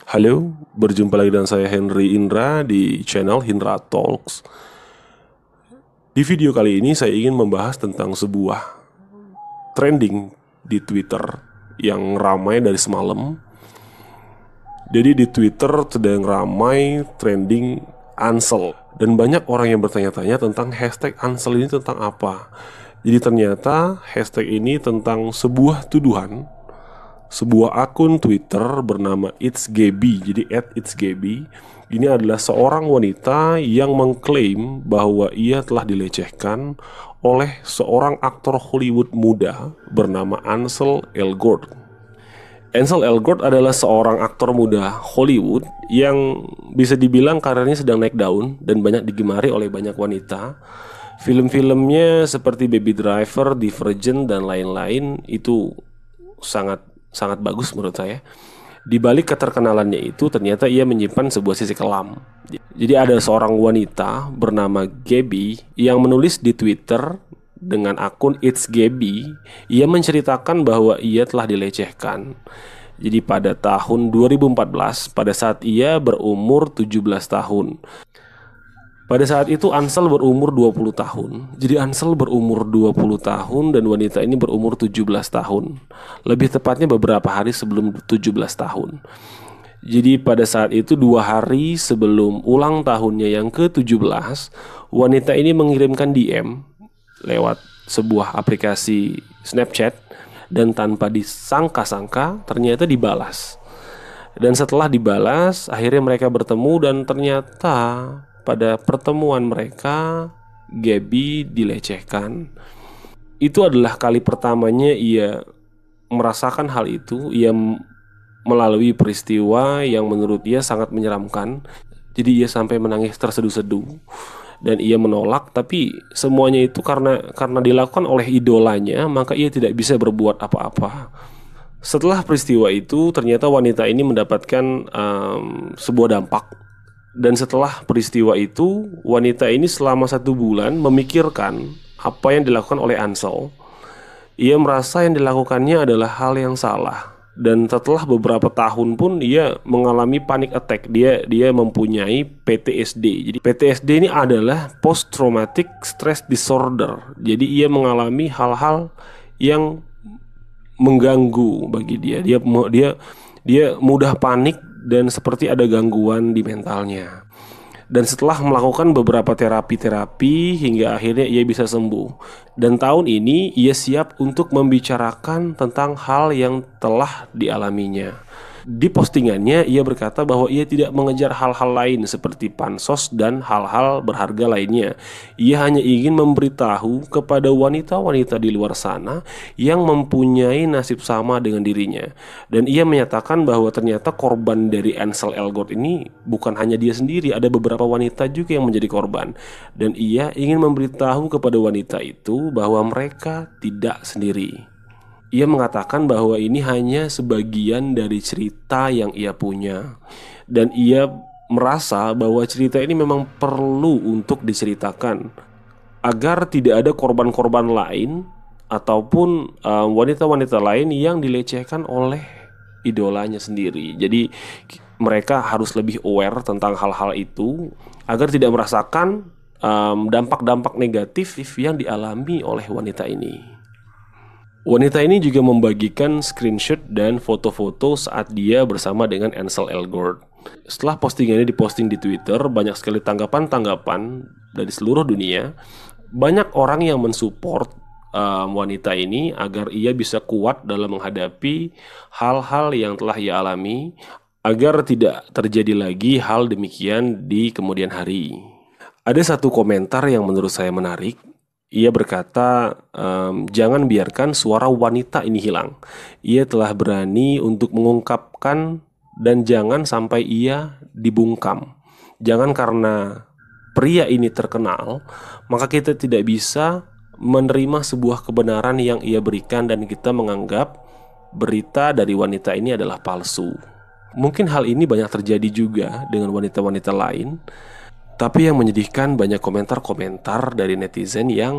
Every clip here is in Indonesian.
Halo, berjumpa lagi dengan saya Henry Indra di channel Hindra Talks. Di video kali ini saya ingin membahas tentang sebuah trending di Twitter yang ramai dari semalam. Jadi di Twitter sedang ramai trending Ansel, dan banyak orang yang bertanya-tanya tentang hashtag Ansel ini tentang apa. Jadi ternyata hashtag ini tentang sebuah tuduhan sebuah akun Twitter bernama itsgaby. Jadi @itsgaby ini adalah seorang wanita yang mengklaim bahwa ia telah dilecehkan oleh seorang aktor Hollywood muda bernama Ansel Elgort. Ansel Elgort adalah seorang aktor muda Hollywood yang bisa dibilang karirnya sedang naik daun dan banyak digemari oleh banyak wanita. Film-filmnya seperti Baby Driver, Divergent, dan lain-lain itu sangat sangat bagus menurut saya. Di balik keterkenalannya itu ternyata ia menyimpan sebuah sisi kelam. Jadi ada seorang wanita bernama Gaby yang menulis di Twitter dengan akun It's Gaby. Ia menceritakan bahwa ia telah dilecehkan. Jadi pada tahun 2014, pada saat ia berumur 17 tahun. Pada saat itu Ansel berumur 20 tahun. Jadi Ansel berumur 20 tahun dan wanita ini berumur 17 tahun. Lebih tepatnya beberapa hari sebelum 17 tahun. Jadi pada saat itu 2 hari sebelum ulang tahunnya yang ke-17, wanita ini mengirimkan DM lewat sebuah aplikasi Snapchat, dan tanpa disangka-sangka ternyata dibalas. Dan setelah dibalas, akhirnya mereka bertemu dan ternyata pada pertemuan mereka Gaby dilecehkan. Itu adalah kali pertamanya ia merasakan hal itu. Ia melalui peristiwa yang menurut ia sangat menyeramkan. Jadi ia sampai menangis terseduh-seduh dan ia menolak, tapi semuanya itu karena dilakukan oleh idolanya, maka ia tidak bisa berbuat apa-apa. Setelah peristiwa itu ternyata wanita ini mendapatkan sebuah dampak. Dan setelah peristiwa itu, wanita ini selama 1 bulan memikirkan apa yang dilakukan oleh Ansel. Ia merasa yang dilakukannya adalah hal yang salah. Dan setelah beberapa tahun pun ia mengalami panic attack. Dia mempunyai PTSD. Jadi PTSD ini adalah post traumatic stress disorder. Jadi ia mengalami hal-hal yang mengganggu bagi dia. Dia mudah panik dan seperti ada gangguan di mentalnya. Dan setelah melakukan beberapa terapi hingga akhirnya ia bisa sembuh. Dan tahun ini ia siap untuk membicarakan tentang hal yang telah dialaminya. Di postingannya ia berkata bahwa ia tidak mengejar hal-hal lain seperti pansos dan hal-hal berharga lainnya. Ia hanya ingin memberitahu kepada wanita-wanita di luar sana yang mempunyai nasib sama dengan dirinya. Dan ia menyatakan bahwa ternyata korban dari Ansel Elgort ini bukan hanya dia sendiri, ada beberapa wanita juga yang menjadi korban. Dan ia ingin memberitahu kepada wanita itu bahwa mereka tidak sendiri. Ia mengatakan bahwa ini hanya sebagian dari cerita yang ia punya. Dan ia merasa bahwa cerita ini memang perlu untuk diceritakan agar tidak ada korban-korban lain ataupun wanita-wanita lain yang dilecehkan oleh idolanya sendiri. Jadi mereka harus lebih aware tentang hal-hal itu agar tidak merasakan dampak-dampak negatif yang dialami oleh wanita ini. Wanita ini juga membagikan screenshot dan foto-foto saat dia bersama dengan Ansel Elgort. Setelah postingannya diposting di Twitter, banyak sekali tanggapan-tanggapan dari seluruh dunia. Banyak orang yang mensupport wanita ini agar ia bisa kuat dalam menghadapi hal-hal yang telah ia alami, agar tidak terjadi lagi hal demikian di kemudian hari. Ada satu komentar yang menurut saya menarik. Ia berkata, jangan biarkan suara wanita ini hilang. Ia telah berani untuk mengungkapkan dan jangan sampai ia dibungkam. Jangan karena pria ini terkenal, maka kita tidak bisa menerima sebuah kebenaran yang ia berikan dan kita menganggap berita dari wanita ini adalah palsu. Mungkin hal ini banyak terjadi juga dengan wanita-wanita lain. Tapi yang menyedihkan, banyak komentar-komentar dari netizen yang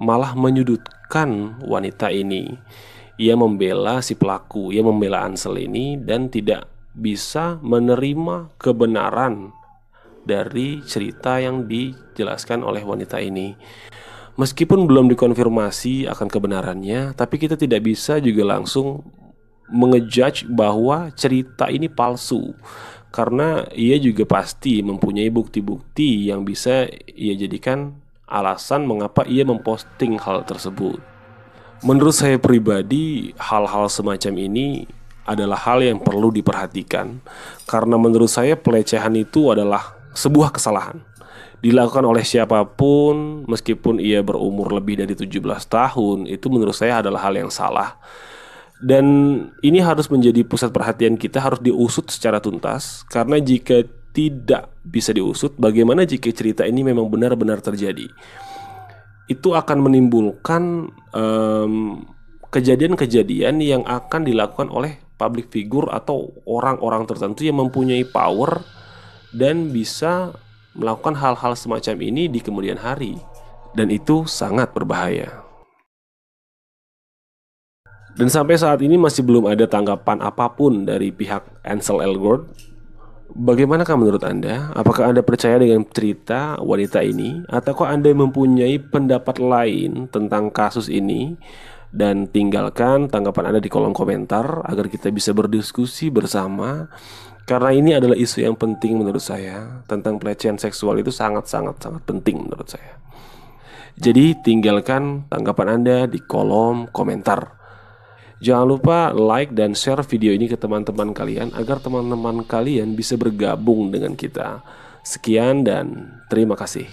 malah menyudutkan wanita ini. Ia membela si pelaku, ia membela Ansel ini dan tidak bisa menerima kebenaran dari cerita yang dijelaskan oleh wanita ini. Meskipun belum dikonfirmasi akan kebenarannya, tapi kita tidak bisa juga langsung mengejudge bahwa cerita ini palsu, karena ia juga pasti mempunyai bukti-bukti yang bisa ia jadikan alasan mengapa ia memposting hal tersebut. Menurut saya pribadi, hal-hal semacam ini adalah hal yang perlu diperhatikan, karena menurut saya pelecehan itu adalah sebuah kesalahan dilakukan oleh siapapun, meskipun ia berumur lebih dari 17 tahun. Itu menurut saya adalah hal yang salah. Dan ini harus menjadi pusat perhatian kita, harus diusut secara tuntas. Karena jika tidak bisa diusut, bagaimana jika cerita ini memang benar-benar terjadi? Itu akan menimbulkan kejadian-kejadian yang akan dilakukan oleh public figure atau orang-orang tertentu yang mempunyai power dan bisa melakukan hal-hal semacam ini di kemudian hari. Dan itu sangat berbahaya. Dan sampai saat ini masih belum ada tanggapan apapun dari pihak Ansel Elgort. Bagaimanakah menurut Anda? Apakah Anda percaya dengan cerita wanita ini? Ataukah Anda mempunyai pendapat lain tentang kasus ini? Dan tinggalkan tanggapan Anda di kolom komentar agar kita bisa berdiskusi bersama. Karena ini adalah isu yang penting menurut saya. Tentang pelecehan seksual itu sangat-sangat penting menurut saya. Jadi tinggalkan tanggapan Anda di kolom komentar. Jangan lupa like dan share video ini ke teman-teman kalian agar teman-teman kalian bisa bergabung dengan kita. Sekian dan terima kasih.